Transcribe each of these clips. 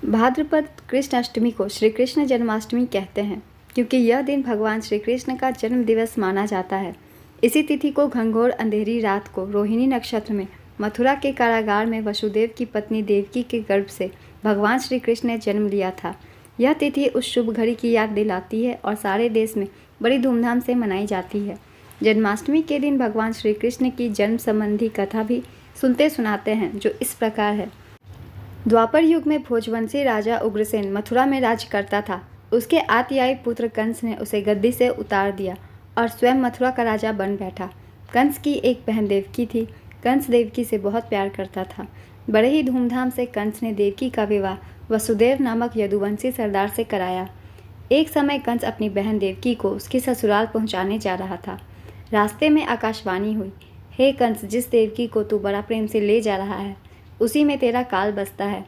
भाद्रपद कृष्ण अष्टमी को श्री कृष्ण जन्माष्टमी कहते हैं क्योंकि यह दिन भगवान श्री कृष्ण का जन्म दिवस माना जाता है। इसी तिथि को घंघोर अंधेरी रात को रोहिणी नक्षत्र में मथुरा के कारागार में वसुदेव की पत्नी देवकी के गर्भ से भगवान श्री कृष्ण ने जन्म लिया था। यह तिथि उस शुभ घड़ी की याद दिलाती है और सारे देश में बड़ी धूमधाम से मनाई जाती है। जन्माष्टमी के दिन भगवान श्री कृष्ण की जन्म संबंधी कथा भी सुनते सुनाते हैं, जो इस प्रकार है। द्वापर युग में भोजवंशी राजा उग्रसेन मथुरा में राज करता था। उसके आतियाई पुत्र कंस ने उसे गद्दी से उतार दिया और स्वयं मथुरा का राजा बन बैठा। कंस की एक बहन देवकी थी। कंस देवकी से बहुत प्यार करता था। बड़े ही धूमधाम से कंस ने देवकी का विवाह वसुदेव नामक यदुवंशी सरदार से कराया। एक समय कंस अपनी बहन देवकी को उसके ससुराल पहुंचाने जा रहा था। रास्ते में आकाशवाणी हुई, हे कंस, जिस देवकी को तू बड़ा प्रेम से ले जा रहा है उसी में तेरा काल बसता है।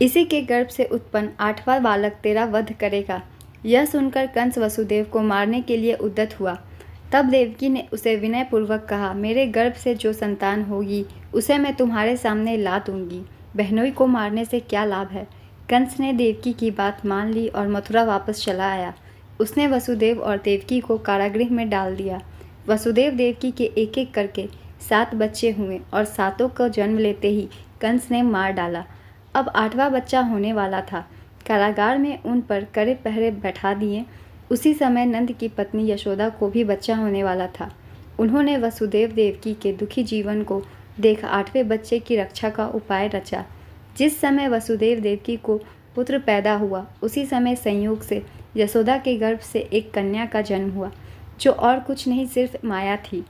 इसी के गर्भ से उत्पन्न 8वां बालक तेरा वध करेगा। यह सुनकर कंस वसुदेव को मारने के लिए उद्यत हुआ। तब देवकी ने उसे विनयपूर्वक कहा, मेरे गर्भ से जो संतान होगी उसे मैं तुम्हारे सामने ला दूंगी। बहनोई को मारने से क्या लाभ है। कंस ने देवकी की बात मान ली और मथुरा वापस चला आया। उसने वसुदेव और देवकी को कारागृह में डाल दिया। वसुदेव देवकी के एक एक करके 7 बच्चे हुए और सातों को जन्म लेते ही कंस ने मार डाला। अब 8वां बच्चा होने वाला था। कारागार में उन पर कड़े पहरे बैठा दिए। उसी समय नंद की पत्नी यशोदा को भी बच्चा होने वाला था। उन्होंने वसुदेव देवकी के दुखी जीवन को देख 8वें बच्चे की रक्षा का उपाय रचा। जिस समय वसुदेव देवकी को पुत्र पैदा हुआ उसी समय संयोग से यशोदा के गर्भ से एक कन्या का जन्म हुआ, जो और कुछ नहीं सिर्फ माया थी।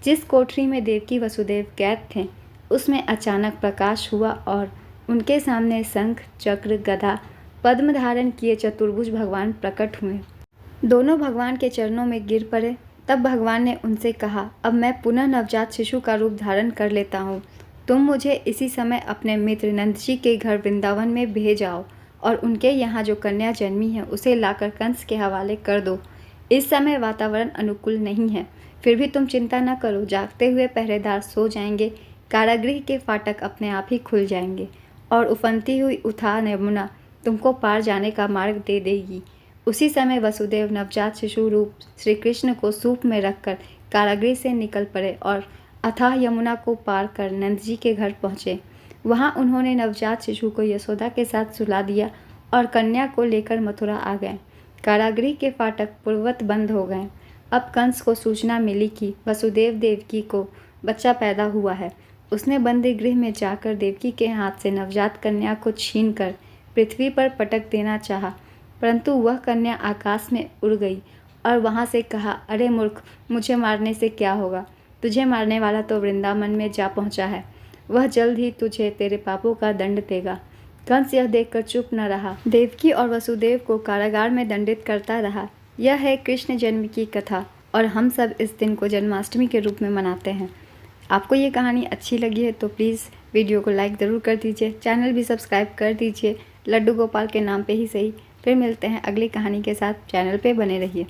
जिस कोठरी में देवकी वसुदेव कैद थे उसमें अचानक प्रकाश हुआ और उनके सामने शंख, चक्र, गदा, पद्म धारण किए चतुर्भुज भगवान प्रकट हुए। दोनों भगवान के चरणों में गिर पड़े। तब भगवान ने उनसे कहा, अब मैं पुनः नवजात शिशु का रूप धारण कर लेता हूँ। तुम मुझे इसी समय अपने मित्र नंद जी के घर वृंदावन में भेज आओ और उनके यहाँ जो कन्या जन्मी है उसे लाकर कंस के हवाले कर दो। इस समय वातावरण अनुकूल नहीं है, फिर भी तुम चिंता न करो। जागते हुए पहरेदार सो जाएंगे, कारागृह के फाटक अपने आप ही खुल जाएंगे और उफनती हुई उठा यमुना तुमको पार जाने का मार्ग दे देगी। उसी समय वसुदेव नवजात शिशु रूप श्री कृष्ण को सूप में रखकर कारागृह से निकल पड़े और अथाह यमुना को पार कर नंद जी के घर पहुँचे। वहाँ उन्होंने नवजात शिशु को यशोदा के साथ सुला दिया और कन्या को लेकर मथुरा आ गए। कारागृह के फाटक पूर्ववत बंद हो गए। अब कंस को सूचना मिली कि वसुदेव देवकी को बच्चा पैदा हुआ है। उसने बंदी गृह में जाकर देवकी के हाथ से नवजात कन्या को छीनकर पृथ्वी पर पटक देना चाहा, परंतु वह कन्या आकाश में उड़ गई और वहां से कहा, अरे मूर्ख, मुझे मारने से क्या होगा। तुझे मारने वाला तो वृंदावन में जा पहुंचा है। वह जल्द ही तुझे तेरे पापों का दंड देगा। कंस यह देखकर चुप न रहा। देवकी और वसुदेव को कारागार में दंडित करता रहा। यह है कृष्ण जन्म की कथा और हम सब इस दिन को जन्माष्टमी के रूप में मनाते हैं। आपको ये कहानी अच्छी लगी है तो प्लीज़ वीडियो को लाइक ज़रूर कर दीजिए, चैनल भी सब्सक्राइब कर दीजिए, लड्डू गोपाल के नाम पे ही सही। फिर मिलते हैं अगली कहानी के साथ, चैनल पे बने रहिए।